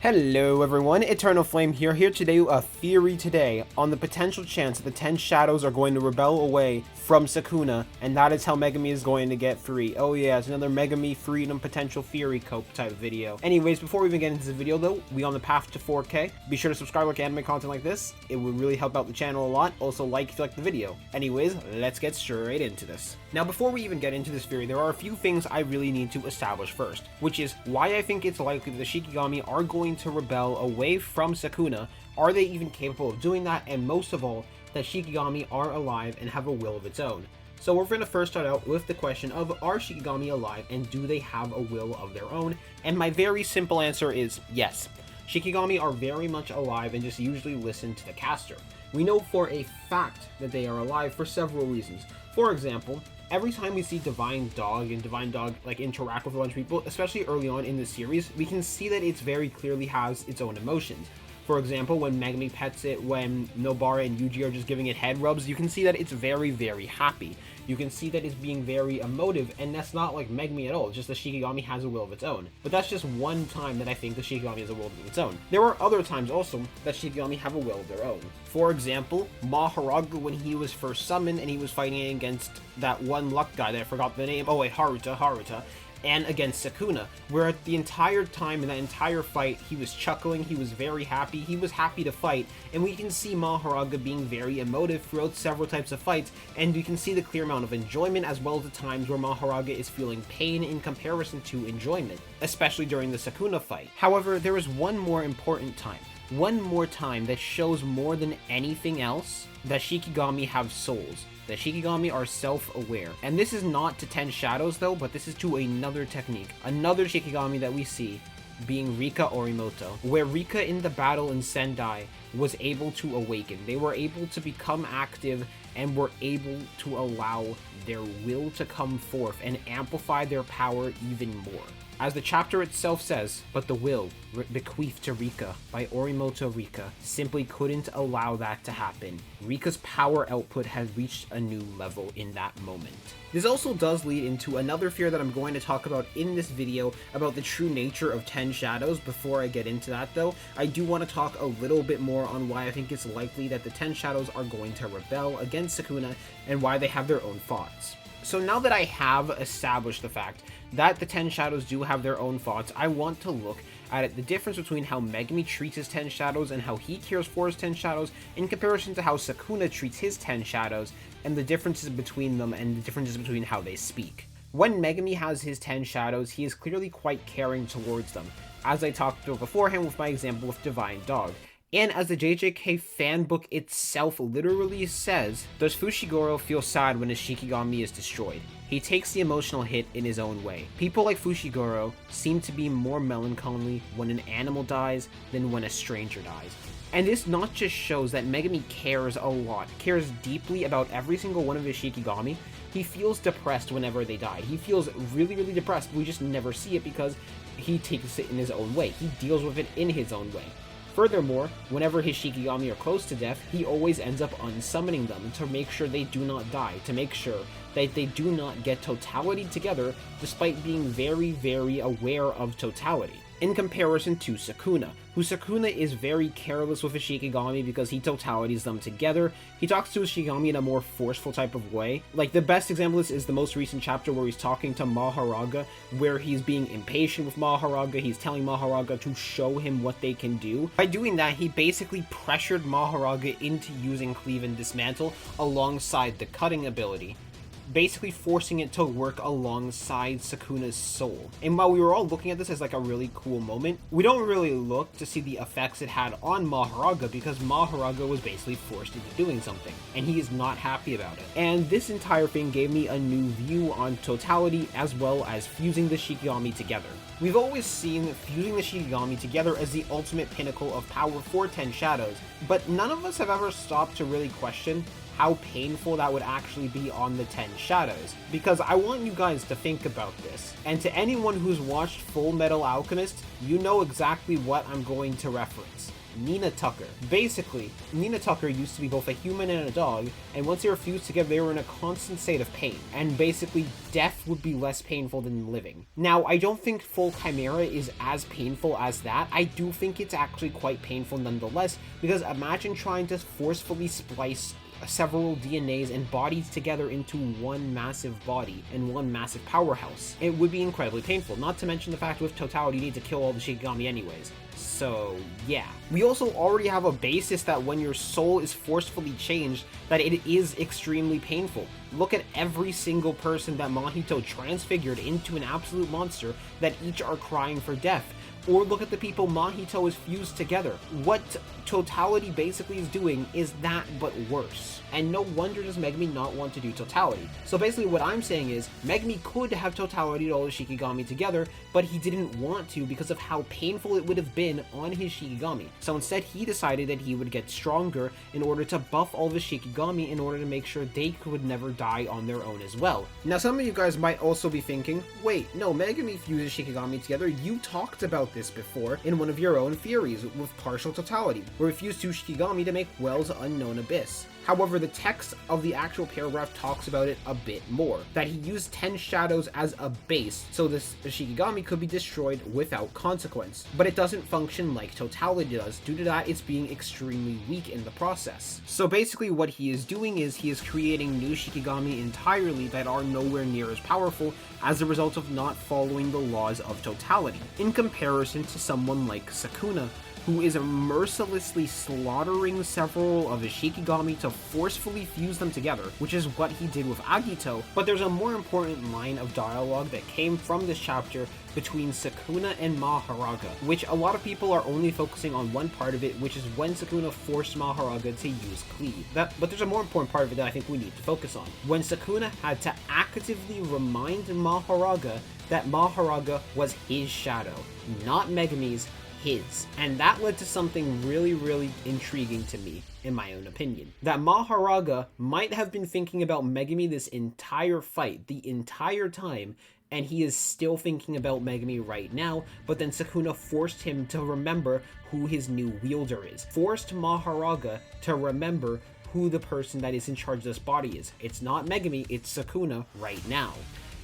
Hello everyone, Eternal Flame here to do a theory today on the potential chance that the 10 shadows are going to rebel away from Sukuna, and that is how Megami is going to get free. Oh yeah, it's another Megami freedom potential theory cope type video. Anyways, before we even get into the video though, we on the path to 4K. Be sure to subscribe, like anime content like this. It would really help out the channel a lot. Also like if you like the video. Anyways, let's get straight into this. Now before we even get into this theory, there are a few things I really need to establish first, which is why I think it's likely that the Shikigami are going to rebel away from Sukuna. Are they even capable of doing that? And most of all, that Shikigami are alive and have a will of its own. So we're going to first start out with the question of, are Shikigami alive and do they have a will of their own? And my very simple answer is yes. Shikigami are very much alive and just usually listen to the caster. We know for a fact that they are alive for several reasons. For example, every time we see Divine Dog and Divine Dog like interact with a bunch of people, especially early on in the series, we can see that it very clearly has its own emotions. For example, when Megami pets it, when Nobara and Yuji are just giving it head rubs, you can see that it's very, very happy. You can see that it's being very emotive, and that's not like Megami at all, just the Shikigami has a will of its own. But that's just one time that I think the Shikigami has a will of its own. There are other times also that Shikigami have a will of their own. For example, Mahoraga, when he was first summoned and he was fighting against that one luck guy that I forgot the name, oh wait, Haruta, and against Sukuna, where the entire time in that entire fight, he was chuckling, he was very happy, he was happy to fight, and we can see Mahoraga being very emotive throughout several types of fights, and you can see the clear amount of enjoyment as well as the times where Mahoraga is feeling pain in comparison to enjoyment, especially during the Sukuna fight. However, there is one more important time. One more time that shows more than anything else that Shikigami have souls. The Shikigami are self-aware. And this is not to 10 shadows though, but this is to another technique. Another Shikigami that we see being Rika Orimoto, where Rika in the battle in Sendai was able to awaken. They were able to become active and were able to allow their will to come forth and amplify their power even more. As the chapter itself says, but the will, bequeathed to Rika by Orimoto Rika, simply couldn't allow that to happen. Rika's power output has reached a new level in that moment. This also does lead into another fear that I'm going to talk about in this video about the true nature of 10 shadows. Before I get into that though, I do want to talk a little bit more on why I think it's likely that the 10 shadows are going to rebel against Sukuna and why they have their own thoughts. So now that I have established the fact that the 10 shadows do have their own thoughts, I want to look at the difference between how Megami treats his 10 shadows and how he cares for his 10 shadows in comparison to how Sukuna treats his 10 shadows, and the differences between them and the differences between how they speak. When Megami has his 10 shadows, he is clearly quite caring towards them, as I talked about beforehand with my example of Divine Dog. And as the JJK fanbook itself literally says, does Fushiguro feel sad when his Shikigami is destroyed? He takes the emotional hit in his own way. People like Fushiguro seem to be more melancholy when an animal dies than when a stranger dies. And this not just shows that Megami cares a lot, cares deeply about every single one of his Shikigami. He feels depressed whenever they die. He feels really, really depressed. We just never see it because he takes it in his own way. He deals with it in his own way. Furthermore, whenever his Shikigami are close to death, he always ends up unsummoning them to make sure they do not die, to make sure that they do not get totality together despite being very, very aware of totality. In comparison to Sukuna, who Sukuna is very careless with his Shikigami because he totalities them together. He talks to his Shikigami in a more forceful type of way. Like the best example is the most recent chapter where he's talking to Mahoraga, where he's being impatient with Mahoraga. He's telling Mahoraga to show him what they can do. By doing that, he basically pressured Mahoraga into using Cleave and Dismantle alongside the cutting ability, basically forcing it to work alongside Sukuna's soul. And while we were all looking at this as like a really cool moment, we don't really look to see the effects it had on Mahoraga because Mahoraga was basically forced into doing something, and he is not happy about it. And this entire thing gave me a new view on totality as well as fusing the Shikigami together. We've always seen fusing the Shikigami together as the ultimate pinnacle of power for 10 shadows, but none of us have ever stopped to really question how painful that would actually be on the 10 shadows, because I want you guys to think about this. And to anyone who's watched Full Metal Alchemist, you know exactly what I'm going to reference. Nina Tucker. Basically, Nina Tucker used to be both a human and a dog, and once they were fused together, they were in a constant state of pain, and basically death would be less painful than living. Now, I don't think full Chimera is as painful as that. I do think it's actually quite painful nonetheless, because imagine trying to forcefully splice several DNAs and bodies together into one massive body and one massive powerhouse. It would be incredibly painful, not to mention the fact with totality you need to kill all the Shikigami anyways. So yeah. We also already have a basis that when your soul is forcefully changed, that it is extremely painful. Look at every single person that Mahito transfigured into an absolute monster that each are crying for death. Or look at the people Mahito is fused together. What totality basically is doing is that, but worse. And no wonder does Megumi not want to do totality. So basically what I'm saying is, Megumi could have totality all the Shikigami together, but he didn't want to because of how painful it would have been on his Shikigami. So instead he decided that he would get stronger in order to buff all the Shikigami in order to make sure they could never die on their own as well. Now some of you guys might also be thinking, wait, no, Megumi fuses Shikigami together. You talked about this before in one of your own theories with partial totality, where he fused two Shikigami to make Well's Unknown Abyss. However, the text of the actual paragraph talks about it a bit more, that he used 10 shadows as a base, so the Shikigami could be destroyed without consequence. But it doesn't function like totality does, due to that it's being extremely weak in the process. So basically what he is doing is he is creating new Shikigami entirely that are nowhere near as powerful as a result of not following the laws of totality, in comparison to someone like Sukuna, who is mercilessly slaughtering several of his Shikigami to forcefully fuse them together, which is what he did with Agito. But there's a more important line of dialogue that came from this chapter between Sukuna and Mahoraga, which a lot of people are only focusing on one part of it, which is when Sukuna forced Mahoraga to use Cleave. But there's a more important part of it that I think we need to focus on. When Sukuna had to actively remind Mahoraga that Mahoraga was his shadow, not Megumi's, his. And that led to something really intriguing to me, in my own opinion. That Mahoraga might have been thinking about Megumi this entire fight, the entire time, and he is still thinking about Megumi right now, but then Sukuna forced him to remember who his new wielder is. Forced Mahoraga to remember who the person that is in charge of this body is. It's not Megumi, it's Sukuna right now.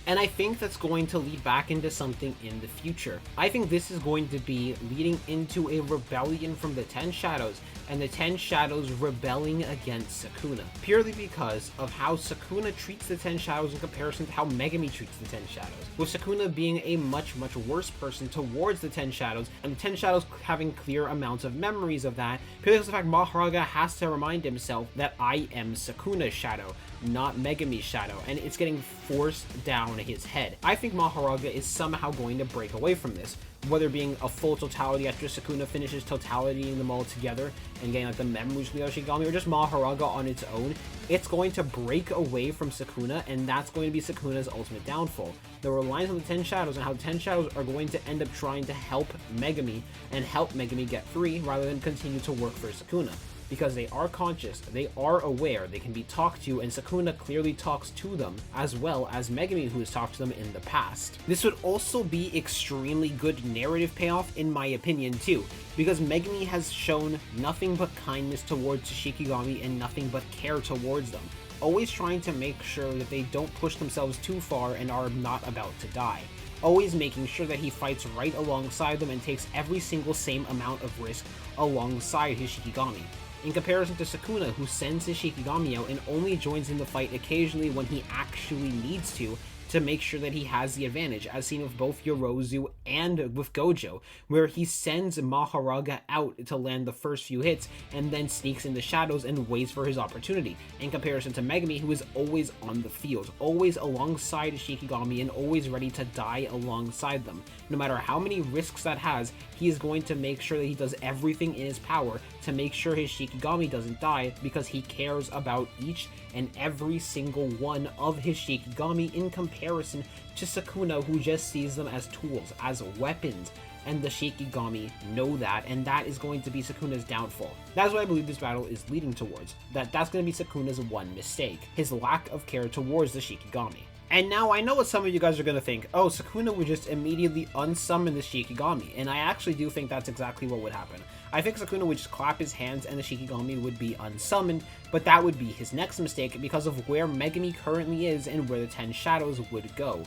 And I think that's going to lead back into something in the future. I think this is going to be leading into a rebellion from the 10 Shadows, and the 10 Shadows rebelling against Sukuna, purely because of how Sukuna treats the 10 Shadows in comparison to how Megumi treats the 10 Shadows, with Sukuna being a much worse person towards the 10 Shadows, and the 10 Shadows having clear amounts of memories of that, purely because of the fact Mahoraga has to remind himself that I am Sukuna's shadow, not Megumi's shadow, and it's getting forced down his head. I think Mahoraga is somehow going to break away from this, whether being a full totality after Sukuna finishes totalitying them all together and getting like the memories from the other Shikigami, or just Mahoraga on its own. It's going to break away from Sukuna, and that's going to be Sukuna's ultimate downfall. The reliance on the 10 Shadows and how the 10 Shadows are going to end up trying to help Megumi and help Megumi get free rather than continue to work for Sukuna. Because they are conscious, they are aware, they can be talked to, and Sukuna clearly talks to them, as well as Megumi, who has talked to them in the past. This would also be extremely good narrative payoff, in my opinion, too, because Megumi has shown nothing but kindness towards Shikigami and nothing but care towards them, always trying to make sure that they don't push themselves too far and are not about to die. Always making sure that he fights right alongside them and takes every single same amount of risk alongside his Shikigami. In comparison to Sukuna, who sends his Shikigami out and only joins in the fight occasionally when he actually needs to make sure that he has the advantage, as seen with both Yorozu and with Gojo, where he sends Mahoraga out to land the first few hits and then sneaks in the shadows and waits for his opportunity, in comparison to Megumi, who is always on the field, always alongside Shikigami and always ready to die alongside them. No matter how many risks that has, he is going to make sure that he does everything in his power to make sure his Shikigami doesn't die, because he cares about each and every single one of his Shikigami in comparison to Sukuna, who just sees them as tools, as weapons, and the Shikigami know that, and that is going to be Sukuna's downfall. That's what I believe this battle is leading towards, that's going to be Sukuna's one mistake, his lack of care towards the Shikigami. And now I know what some of you guys are going to think. Oh, Sukuna would just immediately unsummon the Shikigami. And I actually do think that's exactly what would happen. I think Sukuna would just clap his hands and the Shikigami would be unsummoned, but that would be his next mistake because of where Megami currently is and where the 10 Shadows would go.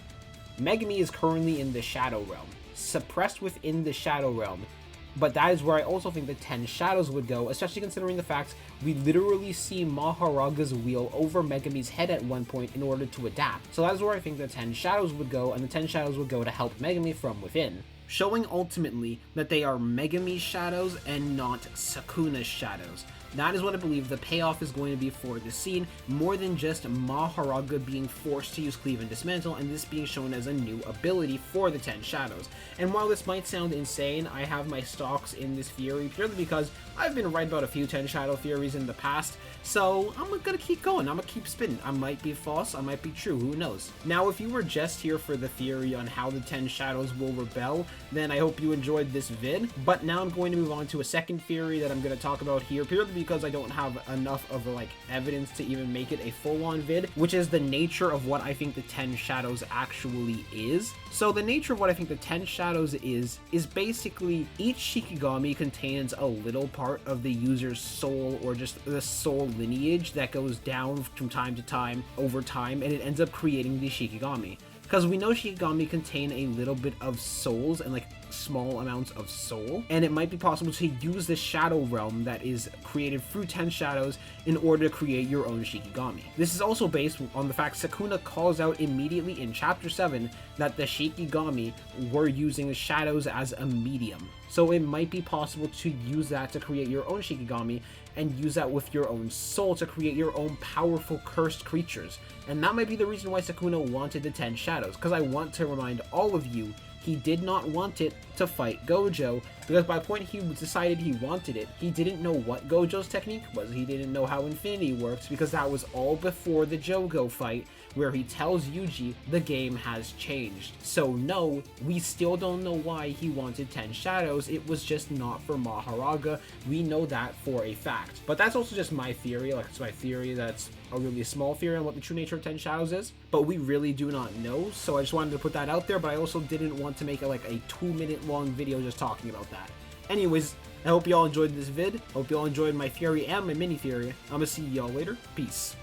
Megami is currently in the Shadow Realm, suppressed within the Shadow Realm. But that is where I also think the 10 Shadows would go, especially considering the fact we literally see Mahoraga's wheel over Megami's head at one point in order to adapt. So that is where I think the 10 Shadows would go, and the 10 Shadows would go to help Megami from within, showing ultimately that they are Megami's shadows and not Sukuna's shadows. That is what I believe the payoff is going to be for this scene, more than just Mahoraga being forced to use Cleave and Dismantle, and this being shown as a new ability for the 10 Shadows. And while this might sound insane, I have my stocks in this theory purely because I've been right about a few 10 Shadow theories in the past, so I'm gonna keep going, I'm gonna keep spinning. I might be false, I might be true, who knows. Now, if you were just here for the theory on how the 10 Shadows will rebel, then I hope you enjoyed this vid, but now I'm going to move on to a second theory that I'm going to talk about here, purely because I don't have enough of evidence to even make it a full-on vid, which is the nature of what I think the 10 Shadows actually is. So the nature of what I think the 10 Shadows is basically each Shikigami contains a little part of the user's soul, or just the soul lineage that goes down from time to time over time, and it ends up creating the Shikigami. Because we know Shikigami contain a little bit of souls and small amounts of soul, and it might be possible to use the Shadow Realm that is created through 10 Shadows in order to create your own Shikigami. This is also based on the fact Sukuna calls out immediately in Chapter 7 that the Shikigami were using the Shadows as a medium. So it might be possible to use that to create your own Shikigami, and use that with your own soul to create your own powerful cursed creatures. And that might be the reason why Sukuna wanted the 10 Shadows, because I want to remind all of you, he did not want it to fight Gojo, because by the point he decided he wanted it, he didn't know what Gojo's technique was, he didn't know how Infinity works, because that was all before the Jogo fight, where he tells Yuji the game has changed. So no, we still don't know why he wanted 10 Shadows, it was just not for Mahoraga, we know that for a fact. But that's also just my theory, it's my theory that's a really small theory on what the true nature of 10 Shadows is, but we really do not know, so I just wanted to put that out there, but I also didn't want to make it a 2-minute long video just talking about that. Anyways, I hope y'all enjoyed this vid, hope y'all enjoyed my theory and my mini theory. I'm gonna see y'all later, peace.